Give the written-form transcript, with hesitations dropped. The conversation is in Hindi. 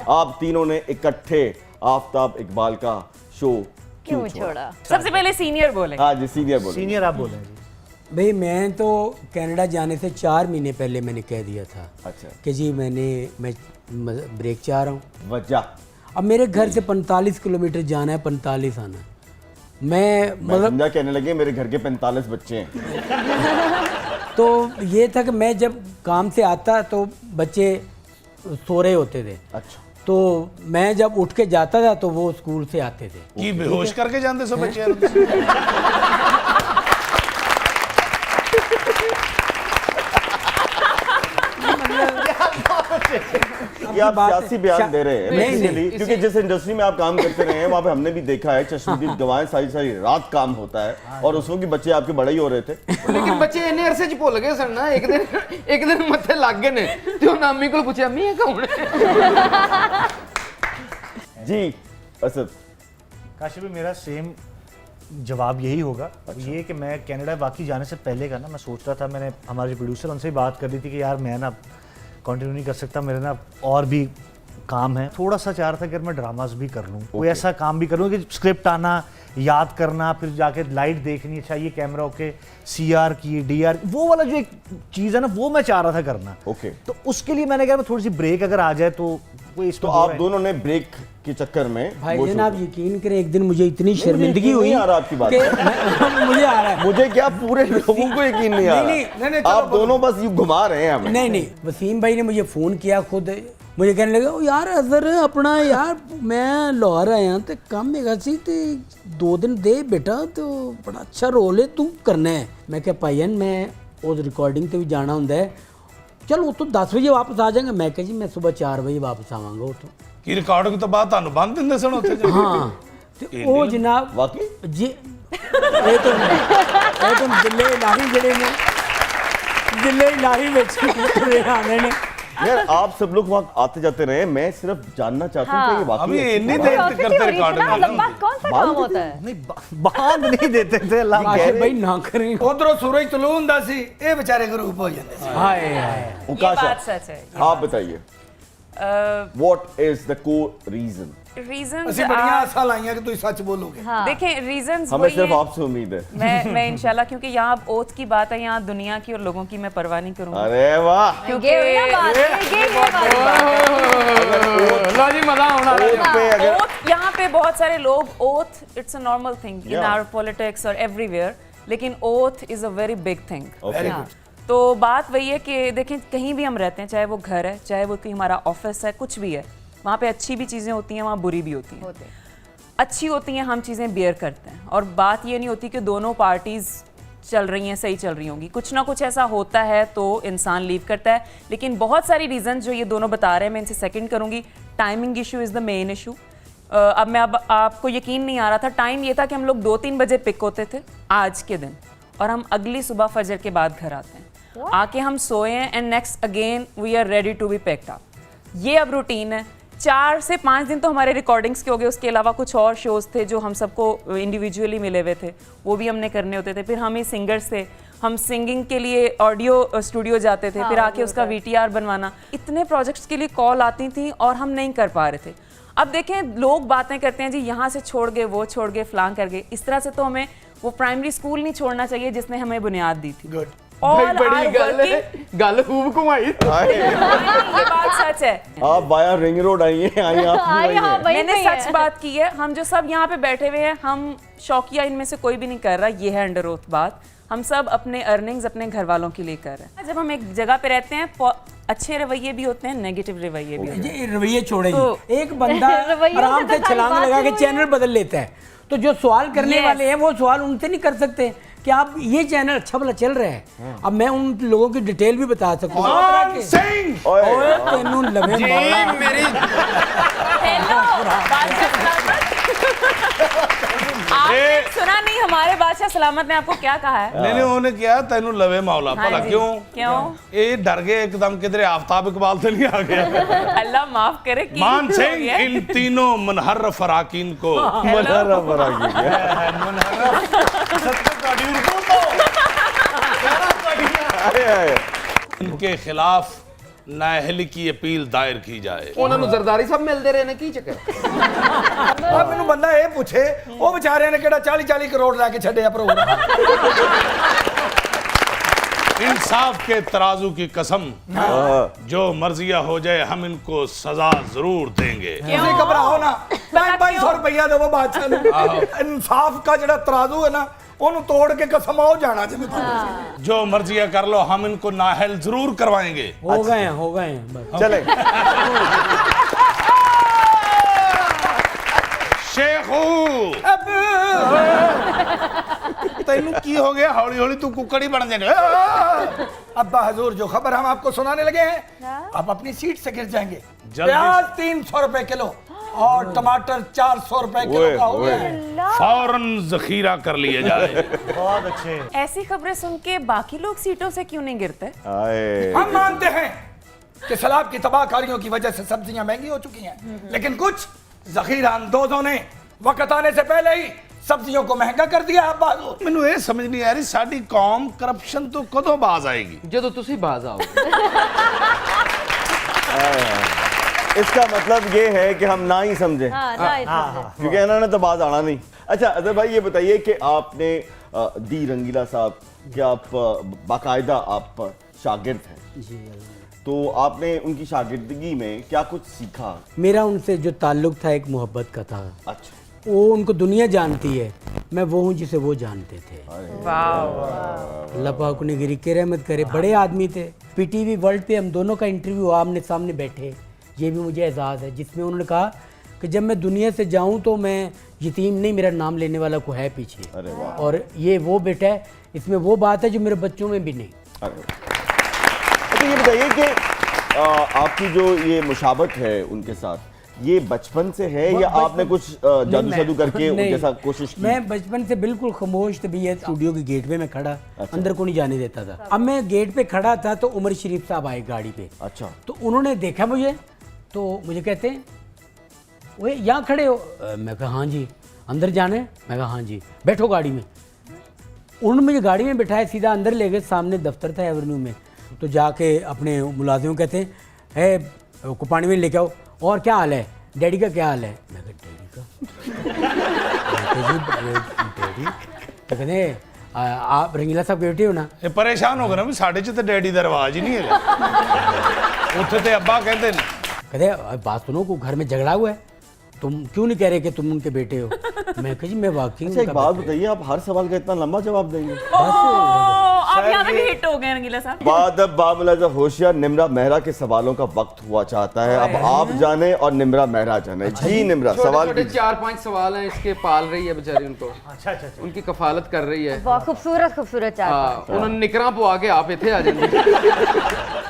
आप तीनों ने इकट्ठे आफ्ताब इकबाल का शो क्यों छोड़ा? सबसे पहले सीनियर बोले। हाँ जी, सीनियर बोले। सीनियर आप बोले जी। भाई मैं तो कनाडा जाने से 4 महीने पहले मैंने कह दिया था अच्छा, कि जी मैं ब्रेक चाह रहा हूँ। वजह अब मेरे घर से 45 किलोमीटर जाना है, 45 आना है। मैं मतलब समझा कहने लगे मेरे घर के 45 बच्चे हैं। तो ये था कि मैं जब काम से आता तो बच्चे सो रहे होते थे, अच्छा, तो मैं जब उठ के जाता था तो वो स्कूल से आते थे। की बेहोश करके जानते सब बच्चे ये आप बात है। सियासी बयान दे रहे हैं नहीं, basically, नहीं। क्योंकि जिस इंडस्ट्री में आप काम करते रहे हैं वहाँ पे हमने भी देखा है चश्मदीद गवाएं सारी सारी रात काम होता है और उस वक्त बच्चे आपके बड़े ही हो रहे थे। लेकिन बच्चे इन्ने अरसे च भुल गए सन ना, एक दिन मत्थे लग गए ने ते उन्हें अम्मी को पूछा अम्मी ये कौन है? जी असद, काश भी मेरा सेम जवाब यही होगा। ये कि मैं कनाडा वाकई जाने से पहले का ना मैं सोच रहा था, मैंने हमारे जो प्रोड्यूसर उनसे भी बात कर दी थी कि यार मैं ना कंटिन्यू नहीं कर सकता, मेरे ना और भी काम है। थोड़ा सा चाह रहा था कि मैं ड्रामास भी कर लूँ, कोई ऐसा काम भी कर लूँ कि स्क्रिप्ट आना, याद करना, फिर जाके लाइट देखनी, अच्छा ये कैमरा ओके, CR की DR, वो वाला जो एक चीज़ है ना वो मैं चाह रहा था करना। ओके। तो उसके लिए मैंने कहा थोड़ी सी ब्रेक अगर आ जाए तो कोई तो आप दोनों ने ब्रेक के चक्कर में भाई वो जान show आप किया। यकीन करें एक दिन मुझे इतनी मुझे शर्मिंदगी यकीन हुई नहीं आ रहा आपकी बात कि मुझे आ रहा है। मुझे क्या पूरे लोगों को यकीन नहीं आ नहीं, रहा। आप दोनों बस यूं घुमा रहे हैं हमें। नहीं वसीम भाई ने मुझे फ़ोन किया खुद, मुझे कहने लगा "ओ यार अजहर अपना यार मैं लाहौर आया तो काम है सी ते 2 दिन दे बेटा, तो बड़ा अच्छा रोल है तू करना है। मैं क्या भाईन मैं उस रिकॉर्डिंग ते भी जाना होंदा है, चल वो तो 10 बजे वापस आ जाएंगे। मैं कहा जी मैं सुबह 4 बजे वापस आवांगा उतो। की रिकॉर्डिंग तो बाद ਤੁਹਾਨੂੰ ਬੰਦ ਦਿੰਦੇ ਸਨ ਉੱਥੇ ਜਾ ਕੇ? हाँ ते ओ जनाब वाकई जी ये तो दिल्ली इलाही जड़े ने दिल्ली इलाही विच आने ने। यार आप सब लोग वहाँ आते जाते रहे, मैं सिर्फ जानना चाहता हूँ कि ये वाकई अभी ऐसी इतनी बात देर है? तक करते रिकॉर्डिंग लंबा कौन सा काम होता है? नहीं बांध नहीं देते थे अल्लाह आशिफ भाई ना करें। उधरों सूरज तलू ਹੁੰਦਾ ਸੀ ਇਹ ਵਿਚਾਰੇ ਗਰੂਪ ਹੋ ਜਾਂਦੇ ਸੀ। हाय हाय ये उकाशा, बात सच है। आप बताइए what is the core reason? Reason ਅਸੀਂ ਬੜੀਆਂ ਆਸਾਂ ਲਾਈਆਂ ਕਿ ਤੁਸੀਂ ਸੱਚ ਬੋਲੋਗੇ। देखें, रीजंस हमें सिर्फ आपसे उम्मीद है। मैं इंशाल्लाह, क्योंकि यहाँ अब ओथ की बात है, यहाँ दुनिया की और लोगों की मैं परवाह नहीं करूँगी, अरे वाह, क्योंकि ये ना बात है, ये बात है। लो जी मजा आना ओथ पे अगर ओथ, यहाँ पे बहुत सारे लोग oath it's a normal thing in our politics और एवरीवेयर, लेकिन oath is a very big thing. Okay, तो बात वही है कि देखें कहीं भी हम रहते हैं, चाहे वो घर है, चाहे वो कहीं हमारा ऑफिस है, कुछ भी है, वहाँ पे अच्छी भी चीज़ें होती हैं, वहाँ बुरी भी होती हैं। अच्छी होती हैं, हम चीज़ें बियर करते हैं, और बात ये नहीं होती कि दोनों पार्टीज़ चल रही हैं, सही चल रही होंगी, कुछ ना कुछ ऐसा होता है तो इंसान लीव करता है। लेकिन बहुत सारी रीज़न जो ये दोनों बता रहे हैं, मैं इनसे सेकंड करूँगी। Timing issue is the main issue. अब आपको यकीन नहीं आ रहा था, टाइम ये था कि हम लोग 2-3 बजे पिक होते थे आज के दिन, और हम अगली सुबह फजर के बाद घर आते हैं, आके हम सोए हैं and next again we are ready to be picked up. ये अब रूटीन है। 4 से 5 दिन तो हमारे रिकॉर्डिंग्स के हो गए, उसके अलावा कुछ और शोज़ थे जो हम सबको इंडिविजुअली मिले हुए थे, वो भी हमने करने होते थे। फिर हम ही सिंगर्स थे, हम सिंगिंग के लिए ऑडियो स्टूडियो जाते थे, फिर आके उसका VTR बनवाना, इतने प्रोजेक्ट्स के लिए कॉल आती थी और हम नहीं कर पा रहे थे। अब देखें लोग बातें करते हैं जी यहाँ से छोड़ गए, वो छोड़ गए, फलां कर गए, इस तरह से तो हमें वो प्राइमरी स्कूल नहीं छोड़ना चाहिए जिसने हमें बुनियाद दी थी। गुड भाई बड़ी गल खूब घुमाई। ये बात सच है। आप बाया रिंग रोड आई हैं, आई आप क्यों आई हैं? मैंने सच बात की है। हम जो सब यहाँ पे बैठे हुए हैं, हम शौकिया इनमें से कोई भी नहीं कर रहा, ये है अंडर ओथ बात। हम सब अपने अर्निंग्स अपने घर वालों के लिए कर रहे हैं। जब हम एक जगह पे रहते हैं, अच्छे रवैये भी होते हैं, नेगेटिव रवैये भी होते हैं। ये रवैये छोड़े तो- जी। एक बंदा आराम से छलांग लगा के चैनल बदल लेता है, तो जो सवाल करने Yes. वाले हैं वो सवाल उनसे नहीं कर सकते कि आप ये चैनल अच्छा भला चल रहा है। अब मैं उन लोगों की डिटेल भी बता सकता हूँ। मान सिंह ओए, ओए तेनू लवे जी मौला। मेरी आपने सुना नहीं हमारे बादशाह सलामत ने आपको क्या कहा है? नहीं उन्होंने किया तेनू लवे मौला हाँ भला जी। क्यों क्यों? ये डर गए एकदम किधरे आफ्ताब इकबाल से नहीं आ गया। अल्लाह माफ करे कि मान हो सिंह गया। इन तीनों मनहर फराकीन को मनहरा फराकी है। अरे, अरे। इनके खिलाफ नाअहली की अपील दायर की जाए। ਉਹਨਾਂ ਨੂੰ ਜ਼ਰਦਾਰੀ ਸਭ ਮਿਲਦੇ ਰਹੇ ਨੇ, ਕੀ ਚੱਕਰ? ਆ ਮੈਨੂੰ ਬੰਦਾ ਇਹ ਪੁੱਛੇ ਉਹ ਵਿਚਾਰਿਆਂ ਨੇ ਕਿਹੜਾ 40-40 ਕਰੋੜ ਲੈ ਕੇ ਛੱਡਿਆ ਪ੍ਰੋਗਰਾਮ। इंसाफ के तराजू की कसम, जो मर्जिया हो जाए हम इनको सजा जरूर देंगे। ਤੁਸੀਂ ਘਬਰਾਓ ਨਾ, 500 ਰੁਪਇਆ ਦੇਵੋ ਬਾਦਸ਼ਾਹ ਨੂੰ। ਇਨਸਾਫ ਦਾ ਜਿਹੜਾ ਤਰਾਜ਼ੂ ਹੈ ਨਾ ਉਹਨੂੰ ਤੋੜ ਕੇ ਕਸਮ ਹੋ ਜਾਣਾ ਜਿਵੇਂ ਤੁਹਾਨੂੰ। जो मर्जिया कर लो, हम इनको नाअहल जरूर करवाएंगे। हो गए हैं बस। चले शेखू तेनू की हो गया? हौली हौली तू कुकड़ी बन जाने। अब्बा हजूर, जो खबर हम आपको सुनाने लगे हैं आप अपनी सीट से गिर जाएंगे। जल्दी। प्याज 300 रुपए किलो और टमाटर 400 रुपए किलो का हो गया है। फौरन जखीरा कर लिया जाए। बहुत अच्छे। ऐसी खबरें सुन के बाकी लोग सीटों से क्यों नहीं गिरते? आए हम मानते हैं कि सैलाब की तबाहकारियों की वजह से सब्जियां महंगी हो चुकी हैं, लेकिन कुछ जखीरा अंदोजों ने वक्त आने से पहले ही सब्जियों को महंगा कर दिया। अब्बा हजूर, ਮੈਨੂੰ ਇਹ ਸਮਝ ਨਹੀਂ ਆ ਰਹੀ ਸਾਡੀ ਕੌਮ ਕਰਪਸ਼ਨ ਤੋਂ ਕਦੋਂ ਬਾਜ਼ ਆਏਗੀ? ਜਦੋਂ ਤੁਸੀਂ ਬਾਜ਼ ਆਓਗੇ। इसका मतलब ये है कि हम ना ही समझे, क्योंकि इन्होंने तो बात आना नहीं। अच्छा अजहर भाई, ये बताइए कि आपने दी रंगीला साहब कि आप बाकायदा आप शागिर्द हैं, जी तो आपने उनकी शागिर्दगी में क्या कुछ सीखा? मेरा उनसे जो ताल्लुक़ था एक मोहब्बत का था। अच्छा, वो उनको दुनिया जानती है, मैं वो हूँ जिसे वो जानते थे। अल्लाह पाक उन्हें गिरी के रहमत करे। बड़े आदमी थे। पीटीवी वर्ल्ड पे हम दोनों का इंटरव्यू आमने सामने बैठे, ये भी मुझे एजाज़ है, जिसमें उन्होंने कहा कि जब मैं दुनिया से जाऊं तो मैं यतीम नहीं, मेरा नाम लेने वाला को है पीछे। अरे वाह। और ये वो बेटा है, इसमें वो बात है जो मेरे बच्चों में भी नहीं। अरे वाह। अच्छा ये बताइए कि आपकी जो ये मुशाबत है उनके साथ, ये बचपन से है या आपने कुछ जादू शादू करके उनके साथ कोशिश की? मैं बचपन से बिल्कुल खामोश था भैया, स्टूडियो के गेट पे मैं खड़ा, अंदर को नहीं जाने देता था। अब मैं गेट पे खड़ा था तो उमर शरीफ साहब आए गाड़ी पे। अच्छा, तो उन्होंने देखा मुझे, तो मुझे कहते हैं वो यहाँ खड़े हो? मैं कहा हाँ जी। अंदर जाना है? मैं कहा हाँ जी। बैठो गाड़ी में। उन्होंने मुझे गाड़ी में बिठाया, सीधा अंदर ले गए। सामने दफ्तर था एवेन्यू में, तो जाके अपने मुलाजिम कहते हैं है को पानी में लेके आओ, और क्या हाल है, डैडी का क्या हाल है? मैं कहा डैडी का डैडी? तो कहते आप रंगीला साहब के बेटे हो ना? ਇਹ ਪਰੇਸ਼ਾਨ ਹੋ ਗਏ ਨਾ ਵੀ ਸਾਡੇ ਚ ਤੇ ਡੈਡੀ ਦਾ ਰਿਵਾਜ ਹੀ ਨਹੀਂ ਹੈਗਾ। ਉੱਥੇ ਤੇ ਅੱਬਾ ਕਹਿੰਦੇ ਨੇ। कहते बात सुनो, को घर में झगड़ा हुआ है, तुम क्यों नहीं कह रहे कि तुम उनके बेटे हो? मैं कहा जी मैं वाकई अच्छा एक बात बताइए, आप हर सवाल का इतना लंबा जवाब देंगे? आप यहाँ तक हिट हो गए रंगीला साहब। बादब बामुलाजा होशियार निम्रा मेहरा के सवालों का वक्त हुआ चाहता है। अब आप जाने और निम्रा मेहरा जाने। जी निम्रा, सवाल छोटे 4-5 सवाल हैं, इसके पाल रही है बेचारी उनको। अच्छा। उनकी कफालत कर रही है। बहुत खूबसूरत खूबसूरत चार हाँ, उन्होंने निकरा पवा के आप इतने आ जाएंगे।